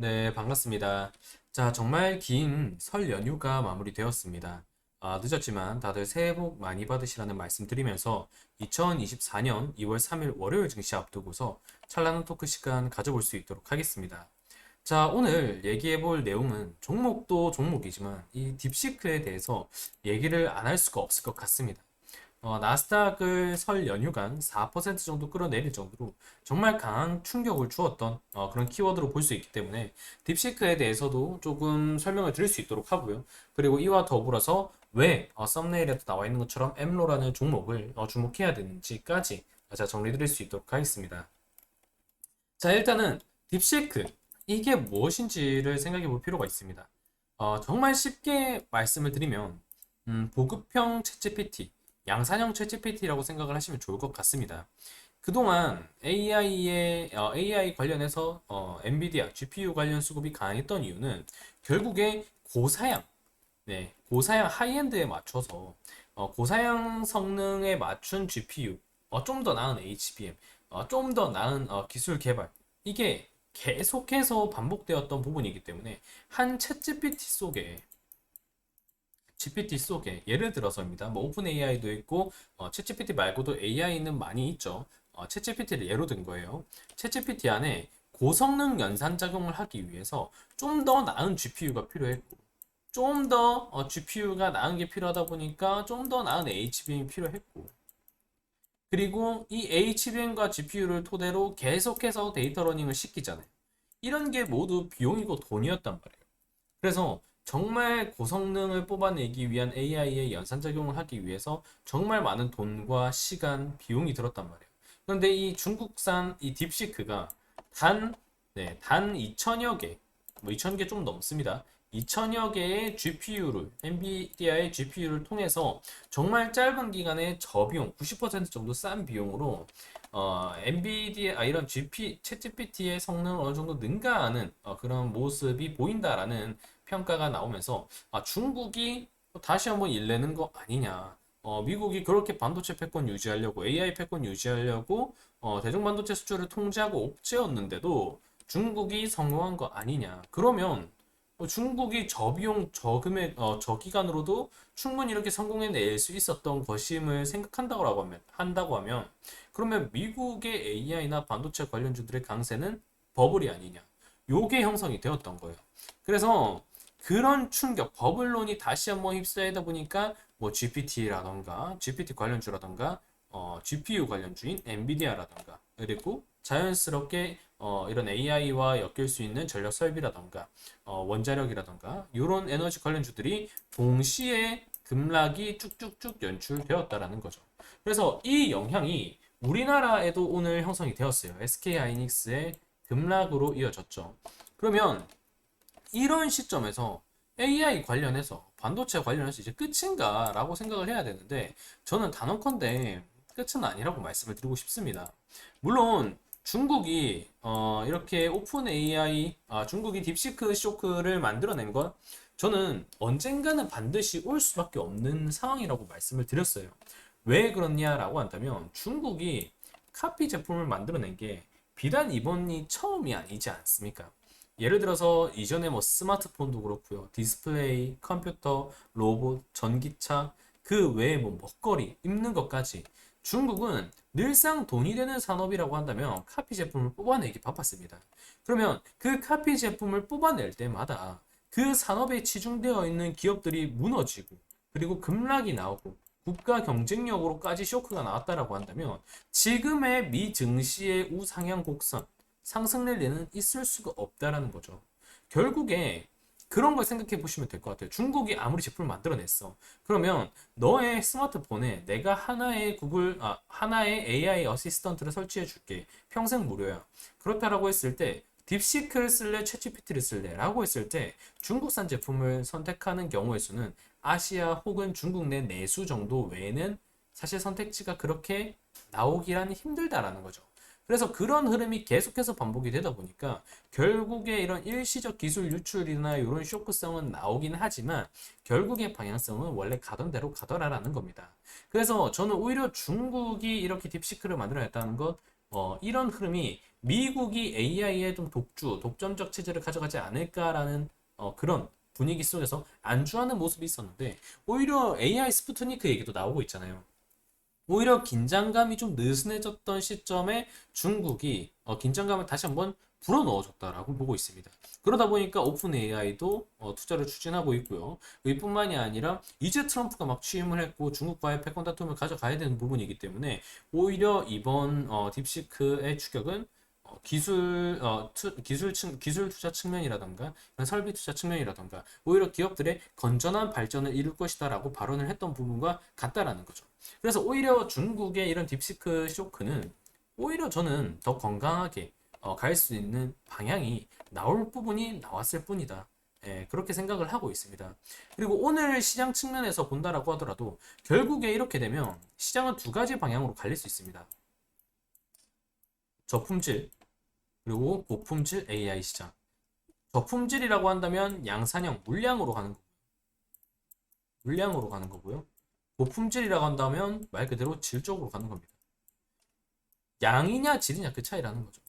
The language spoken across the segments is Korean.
네, 반갑습니다. 자, 정말 긴 설 연휴가 마무리되었습니다. 늦었지만 다들 새해 복 많이 받으시라는 말씀 드리면서 2024년 2월 3일 월요일 증시 앞두고서 찬란한 토크 시간 가져볼 수 있도록 하겠습니다. 자, 오늘 얘기해 볼 내용은 종목도 종목이지만 이 딥시크에 대해서 얘기를 안 할 수가 없을 것 같습니다. 나스닥을 설 연휴간 4% 정도 끌어내릴 정도로 정말 강한 충격을 주었던 그런 키워드로 볼 수 있기 때문에 딥시크에 대해서도 조금 설명을 드릴 수 있도록 하고요. 그리고 이와 더불어서 왜 썸네일에도 나와 있는 것처럼 엠로라는 종목을 주목해야 되는지까지 제가 정리 드릴 수 있도록 하겠습니다. 자, 일단은 딥시크 이게 무엇인지를 생각해 볼 필요가 있습니다. 정말 쉽게 말씀을 드리면 보급형 챗GPT, 양산형 챗GPT라고 생각을 하시면 좋을 것 같습니다. 그동안 AI 관련해서 엔비디아 GPU 관련 수급이 강했던 이유는 결국에 고사양, 고사양 하이엔드에 맞춰서 고사양 성능에 맞춘 GPU, 좀 더 나은 HBM, 좀 더 나은 기술 개발, 이게 계속해서 반복되었던 부분이기 때문에 한 챗 GPT 속에 예를 들어서입니다. 뭐 오픈 AI도 있고 챗 GPT 말고도 AI는 많이 있죠. 챗 GPT를 예로 든 거예요. 챗 GPT 안에 고성능 연산 작용을 하기 위해서 좀 더 나은 GPU가 필요했고 좀 더 GPU가 나은 게 필요하다 보니까 좀 더 나은 HBM이 필요했고 그리고 이 HBM과 GPU를 토대로 계속해서 데이터 러닝을 시키잖아요. 이런 게 모두 비용이고 돈이었단 말이에요. 그래서 정말 고성능을 뽑아내기 위한 AI의 연산작용을 하기 위해서 정말 많은 돈과 시간, 비용이 들었단 말이에요. 그런데 이 중국산 이 딥시크가 단, 단 2천여 개, 뭐 2천 개 좀 넘습니다. 2천여 개의 GPU를, 엔비디아의 GPU를 통해서 정말 짧은 기간에 저비용, 90% 정도 싼 비용으로 엔비디아 이런 챗 GPT의 성능을 어느 정도 능가하는 그런 모습이 보인다라는 평가가 나오면서 중국이 다시 한번 일내는 거 아니냐. 미국이 그렇게 반도체 패권 유지하려고 AI 패권 유지하려고 대중 반도체 수출을 통제하고 옥죄었는데도 중국이 성공한 거 아니냐. 그러면 중국이 저비용 저금액 저기간으로도 충분히 이렇게 성공해낼 수 있었던 것임을 생각한다고 하면 그러면 미국의 AI나 반도체 관련주들의 강세는 버블이 아니냐. 요게 형성이 되었던 거예요. 그래서 그런 충격, 버블론이 다시 한번 휩싸이다 보니까 뭐 GPT라던가 GPT 관련주라던가 GPU 관련주인 엔비디아라던가 그리고 자연스럽게 이런 AI와 엮일 수 있는 전력 설비라던가 원자력이라던가 이런 에너지 관련주들이 동시에 급락이 쭉쭉쭉 연출되었다라는 거죠. 그래서 이 영향이 우리나라에도 오늘 형성이 되었어요. SK하이닉스의 급락으로 이어졌죠. 그러면 이런 시점에서 AI 관련해서 반도체 관련해서 이제 끝인가 라고 생각을 해야 되는데 저는 단언컨대 끝은 아니라고 말씀을 드리고 싶습니다. 물론 중국이 이렇게 오픈 AI 중국이 딥시크 쇼크를 만들어낸 건 저는 언젠가는 반드시 올 수밖에 없는 상황이라고 말씀을 드렸어요. 왜 그렇냐라고 한다면 중국이 카피 제품을 만들어낸 게 비단 이번이 처음이 아니지 않습니까? 예를 들어서 이전에 뭐 스마트폰도 그렇고요. 디스플레이, 컴퓨터, 로봇, 전기차, 그 외에 뭐 먹거리, 입는 것까지 중국은 늘상 돈이 되는 산업이라고 한다면 카피 제품을 뽑아내기 바빴습니다. 그러면 그 카피 제품을 뽑아낼 때마다 그 산업에 치중되어 있는 기업들이 무너지고 그리고 급락이 나오고 국가 경쟁력으로까지 쇼크가 나왔다라고 한다면 지금의 미 증시의 우상향 곡선 상승 랠리는 있을 수가 없다라는 거죠. 결국에 그런 걸 생각해 보시면 될 것 같아요. 중국이 아무리 제품을 만들어냈어. 그러면 너의 스마트폰에 내가 하나의 AI 어시스턴트를 설치해 줄게. 평생 무료야. 그렇다라고 했을 때 딥시크를 쓸래, 챗GPT를 쓸래? 라고 했을 때 중국산 제품을 선택하는 경우의 수는 아시아 혹은 중국 내 내수 정도 외에는 사실 선택지가 그렇게 나오기란 힘들다라는 거죠. 그래서 그런 흐름이 계속해서 반복이 되다 보니까 결국에 이런 일시적 기술 유출이나 이런 쇼크성은 나오긴 하지만 결국의 방향성은 원래 가던 대로 가더라라는 겁니다. 그래서 저는 오히려 중국이 이렇게 딥시크를 만들어냈다는 것, 이런 흐름이 미국이 AI의 좀 독점적 체제를 가져가지 않을까라는 그런 분위기 속에서 안주하는 모습이 있었는데 오히려 AI 스푸트니크 얘기도 나오고 있잖아요. 오히려 긴장감이 좀 느슨해졌던 시점에 중국이 긴장감을 다시 한번 불어넣어줬다라고 보고 있습니다. 그러다 보니까 오픈 AI도 투자를 추진하고 있고요. 이뿐만이 아니라 이제 트럼프가 막 취임을 했고 중국과의 패권 다툼을 가져가야 되는 부분이기 때문에 오히려 이번 딥시크의 추격은 기술 투자 측면이라던가 설비 투자 측면이라던가 오히려 기업들의 건전한 발전을 이룰 것이다라고 발언을 했던 부분과 같다라는 거죠. 그래서 오히려 중국의 이런 딥시크 쇼크는 오히려 저는 더 건강하게 갈 수 있는 방향이 나올 부분이 나왔을 뿐이다. 예, 그렇게 생각을 하고 있습니다. 그리고 오늘 시장 측면에서 본다라고 하더라도 결국에 이렇게 되면 시장은 두 가지 방향으로 갈릴 수 있습니다. 저품질 그리고 고품질 AI 시장. 저품질이라고 한다면 양산형 물량으로 가는 거, 물량으로 가는 거고요. 고품질이라고 한다면 말 그대로 질 쪽으로 가는 겁니다. 양이냐 질이냐 그 차이라는 거죠.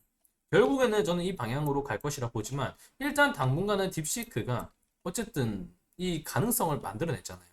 결국에는 저는 이 방향으로 갈 것이라 보지만 일단 당분간은 딥시크가 어쨌든 이 가능성을 만들어냈잖아요.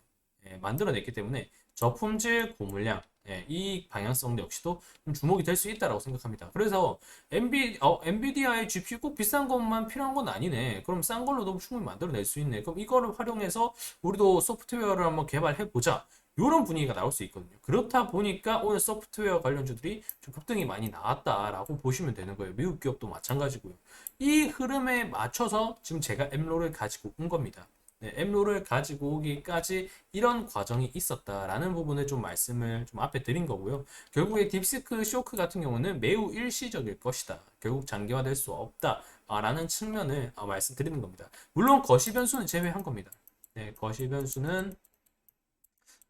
예, 만들어냈기 때문에 저품질 고물량 이 방향성 역시도 좀 주목이 될 수 있다고 생각합니다. 그래서 엔비디아의 GPU 꼭 비싼 것만 필요한 건 아니네. 그럼 싼 걸로도 충분히 만들어낼 수 있네. 그럼 이거를 활용해서 우리도 소프트웨어를 한번 개발해 보자. 이런 분위기가 나올 수 있거든요. 그렇다 보니까 오늘 소프트웨어 관련주들이 좀 급등이 많이 나왔다라고 보시면 되는 거예요. 미국 기업도 마찬가지고요. 이 흐름에 맞춰서 지금 제가 엠로를 가지고 온 겁니다. 네, 엠로를 가지고 오기까지 이런 과정이 있었다라는 부분을 좀 말씀을 좀 앞에 드린 거고요. 결국에 딥시크 쇼크 같은 경우는 매우 일시적일 것이다. 결국 장기화될 수 없다라는 측면을 말씀드리는 겁니다. 물론 거시 변수는 제외한 겁니다. 네, 거시 변수는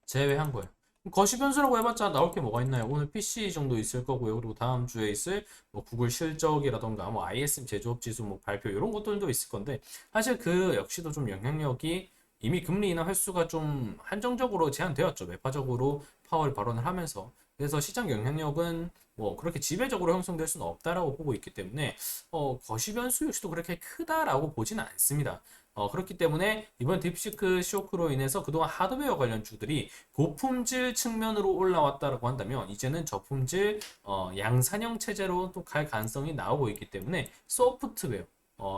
제외한 거예요. 거시 변수라고 해봤자 나올 게 뭐가 있나요? 오늘 PC 정도 있을 거고요. 그리고 다음 주에 있을 뭐 구글 실적이라던가 뭐 ISM 제조업 지수 뭐 발표 이런 것들도 있을 건데 사실 그 역시도 좀 영향력이 이미 금리 인하 횟수가 좀 한정적으로 제한되었죠. 매파적으로 파월 발언을 하면서. 그래서 시장 영향력은 뭐 그렇게 지배적으로 형성될 수는 없다라고 보고 있기 때문에 거시 변수 역시도 그렇게 크다라고 보지는 않습니다. 그렇기 때문에 이번 딥시크 쇼크로 인해서 그동안 하드웨어 관련 주들이 고품질 측면으로 올라왔다고 한다면 이제는 저품질 양산형 체제로 또 갈 가능성이 나오고 있기 때문에 소프트웨어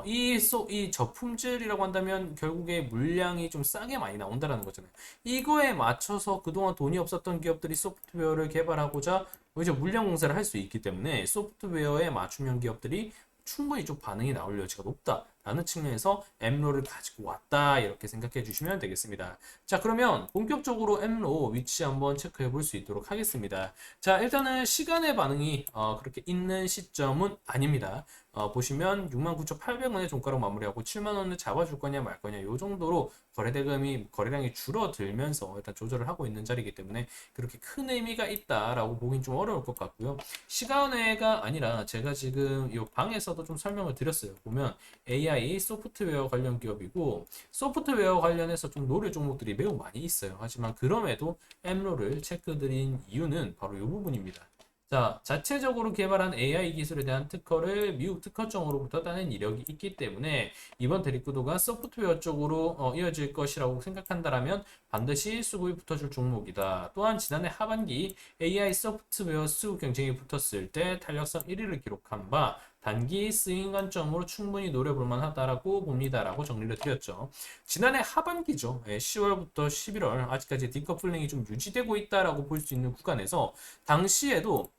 이 저품질이라고 한다면 결국에 물량이 좀 싸게 많이 나온다는 거잖아요. 이거에 맞춰서 그동안 돈이 없었던 기업들이 소프트웨어를 개발하고자 이제 물량 공세를 할 수 있기 때문에 소프트웨어에 맞춤형 기업들이 충분히 좀 반응이 나올 여지가 높다라는 측면에서 엠로를 가지고 왔다 이렇게 생각해 주시면 되겠습니다. 자, 그러면 본격적으로 엠로 위치 한번 체크해 볼 수 있도록 하겠습니다. 자, 일단은 시간의 반응이 그렇게 있는 시점은 아닙니다. 보시면 69,800원의 종가로 마무리하고 7만원을 잡아줄 거냐 말 거냐 이 정도로 거래량이 줄어들면서 일단 조절을 하고 있는 자리이기 때문에 그렇게 큰 의미가 있다라고 보긴 좀 어려울 것 같고요. 시간외가 아니라 제가 지금 이 방에서도 좀 설명을 드렸어요. 보면 AI 소프트웨어 관련 기업이고 소프트웨어 관련해서 좀 노릴 종목들이 매우 많이 있어요. 하지만 그럼에도 엠로를 체크드린 이유는 바로 이 부분입니다. 자, 자체적으로 개발한 AI 기술에 대한 특허를 미국 특허청으로부터 따낸 이력이 있기 때문에 이번 대립구도가 소프트웨어 쪽으로 이어질 것이라고 생각한다면 반드시 수급이 붙어줄 종목이다. 또한 지난해 하반기 AI 소프트웨어 수급 경쟁이 붙었을 때 탄력성 1위를 기록한 바 단기 스윙 관점으로 충분히 노려볼 만하다라고 봅니다라고 정리를 드렸죠. 지난해 하반기죠. 10월부터 11월 아직까지 디커플링이 좀 유지되고 있다라고 볼 수 있는 구간에서 당시에도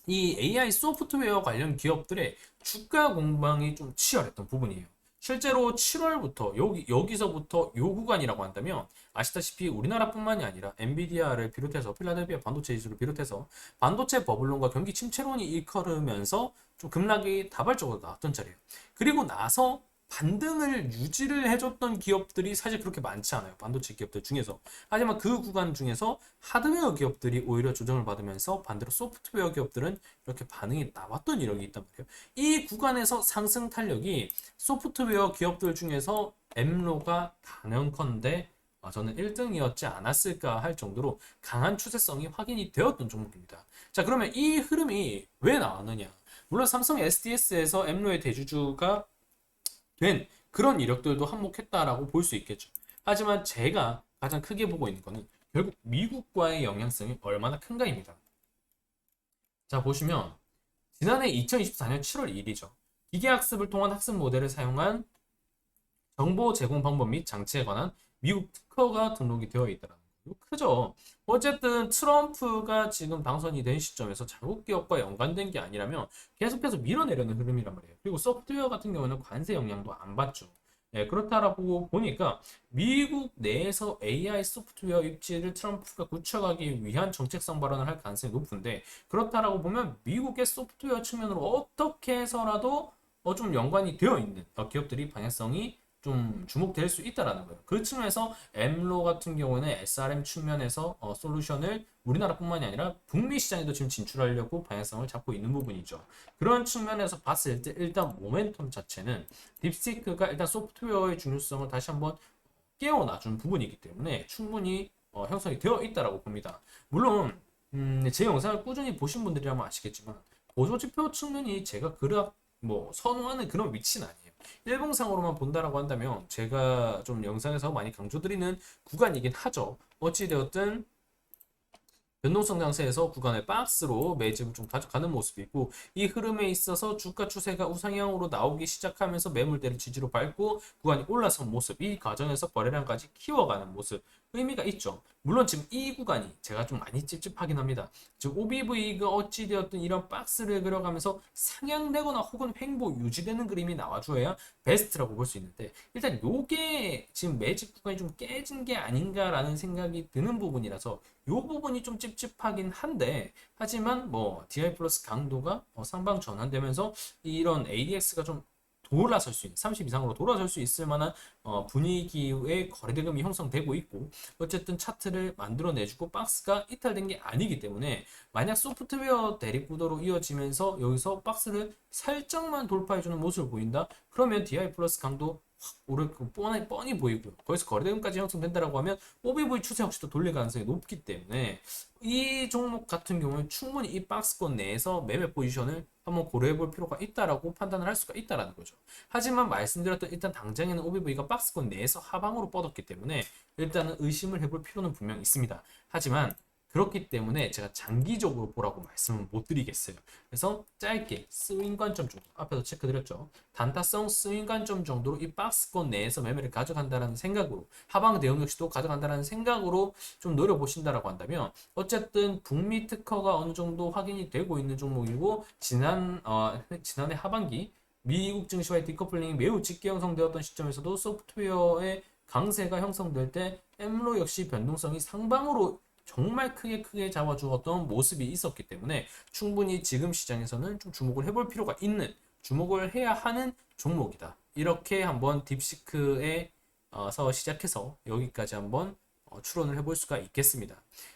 이 AI 소프트웨어 관련 기업들의 주가 공방이 좀 치열했던 부분이에요. 실제로 7월부터 여기서부터 요 구간이라고 한다면 아시다시피 우리나라뿐만이 아니라 엔비디아를 비롯해서 필라델피아 반도체 지수를 비롯해서 반도체 버블론과 경기 침체론이 일컬으면서 좀 급락이 다발적으로 나왔던 자리예요. 그리고 나서 반등을 유지를 해줬던 기업들이 사실 그렇게 많지 않아요. 반도체 기업들 중에서. 하지만 그 구간 중에서 하드웨어 기업들이 오히려 조정을 받으면서 반대로 소프트웨어 기업들은 이렇게 반응이 나왔던 이력이 있단 말이에요. 이 구간에서 상승 탄력이 소프트웨어 기업들 중에서 엠로가 단연컨대 저는 1등이었지 않았을까 할 정도로 강한 추세성이 확인이 되었던 종목입니다. 자, 그러면 이 흐름이 왜 나왔느냐? 물론 삼성 SDS에서 엠로의 대주주가 된 그런 이력들도 한몫했다라고 볼 수 있겠죠. 하지만 제가 가장 크게 보고 있는 거는 결국 미국과의 영향성이 얼마나 큰가입니다. 자, 보시면 지난해 2024년 7월 1일이죠. 기계학습을 통한 학습 모델을 사용한 정보 제공 방법 및 장치에 관한 미국 특허가 등록이 되어 있다는 거. 크죠. 어쨌든 트럼프가 지금 당선이 된 시점에서 자국 기업과 연관된 게 아니라면 계속해서 밀어내려는 흐름이란 말이에요. 그리고 소프트웨어 같은 경우는 관세 영향도 안 받죠. 예, 그렇다라고 보니까 미국 내에서 AI 소프트웨어 입지를 트럼프가 굳혀가기 위한 정책성 발언을 할 가능성이 높은데, 그렇다라고 보면 미국의 소프트웨어 측면으로 어떻게 해서라도 좀 연관이 되어 있는 기업들이 방향성이 좀 주목될 수 있다라는 거예요. 그 측면에서 엠로 같은 경우는 SRM 측면에서 솔루션을 우리나라뿐만이 아니라 북미 시장에도 지금 진출하려고 방향성을 잡고 있는 부분이죠. 그런 측면에서 봤을 때 일단 모멘텀 자체는 딥시크가 일단 소프트웨어의 중요성을 다시 한번 깨어놔준 부분이기 때문에 충분히 형성이 되어 있다라고 봅니다. 물론 제 영상을 꾸준히 보신 분들이라면 아시겠지만 보조지표 측면이 제가 그닥 뭐 선호하는 그런 위치는 아니에요. 일봉상으로만 본다라고 한다면 제가 좀 영상에서 많이 강조드리는 구간이긴 하죠. 어찌되었든 변동성 장세에서 구간을 박스로 매집을 좀 가져가는 모습이 있고, 이 흐름에 있어서 주가 추세가 우상향으로 나오기 시작하면서 매물대를 지지로 밟고 구간이 올라선 모습, 이 과정에서 거래량까지 키워가는 모습 의미가 있죠. 물론 지금 이 구간이 제가 좀 많이 찝찝하긴 합니다. 지금 OBV가 어찌되었든 이런 박스를 그려가면서 상향되거나 혹은 횡보 유지되는 그림이 나와줘야 베스트라고 볼 수 있는데, 일단 요게 지금 매집 구간이 좀 깨진 게 아닌가라는 생각이 드는 부분이라서 이 부분이 좀 찝찝하긴 한데, 하지만 뭐 DI 플러스 강도가 상방 전환되면서 이런 ADX가 좀 돌아설 수 있는 30 이상으로 돌아설 수 있을 만한 분위기의 거래대금이 형성되고 있고, 어쨌든 차트를 만들어내주고 박스가 이탈된 게 아니기 때문에 만약 소프트웨어 대립 구도로 이어지면서 여기서 박스를 살짝만 돌파해주는 모습을 보인다, 그러면 DI 플러스 강도 확 오를 거 뻔히 보이고요. 거기서 거래대금까지 형성된다라고 하면 OBV 추세 역시 또 돌릴 가능성이 높기 때문에 이 종목 같은 경우는 충분히 이 박스권 내에서 매매 포지션을 한번 고려해 볼 필요가 있다라고 판단을 할 수가 있다라는 거죠. 하지만 말씀드렸던 일단 당장에는 OBV가 박스권 내에서 하방으로 뻗었기 때문에 일단은 의심을 해볼 필요는 분명 있습니다. 하지만 그렇기 때문에 제가 장기적으로 보라고 말씀은 못 드리겠어요. 그래서 짧게 스윙 관점 정도, 앞에서 체크드렸죠. 단타성 스윙 관점 정도로 이 박스권 내에서 매매를 가져간다는 생각으로, 하방 대응 역시도 가져간다는 생각으로 좀 노려보신다라고 한다면, 어쨌든 북미 특허가 어느 정도 확인이 되고 있는 종목이고, 지난해 하반기 미국 증시와의 디커플링이 매우 짙게 형성되었던 시점에서도 소프트웨어의 강세가 형성될 때 엠로 역시 변동성이 상방으로 정말 크게 잡아주었던 모습이 있었기 때문에 충분히 지금 시장에서는 좀 주목을 해볼 필요가 있는, 주목을 해야 하는 종목이다. 이렇게 한번 딥시크에서 시작해서 여기까지 한번 추론을 해볼 수가 있겠습니다.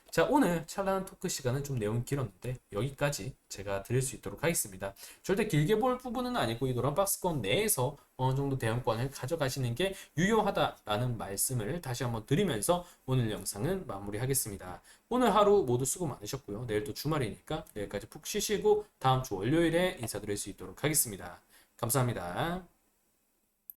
자, 오늘 찬란한 토크 시간은 좀 내용이 길었는데 여기까지 제가 드릴 수 있도록 하겠습니다. 절대 길게 볼 부분은 아니고 이 노란 박스권 내에서 어느 정도 대응권을 가져가시는 게 유효하다라는 말씀을 다시 한번 드리면서 오늘 영상은 마무리하겠습니다. 오늘 하루 모두 수고 많으셨고요. 내일 또 주말이니까 내일까지 푹 쉬시고 다음 주 월요일에 인사드릴 수 있도록 하겠습니다. 감사합니다.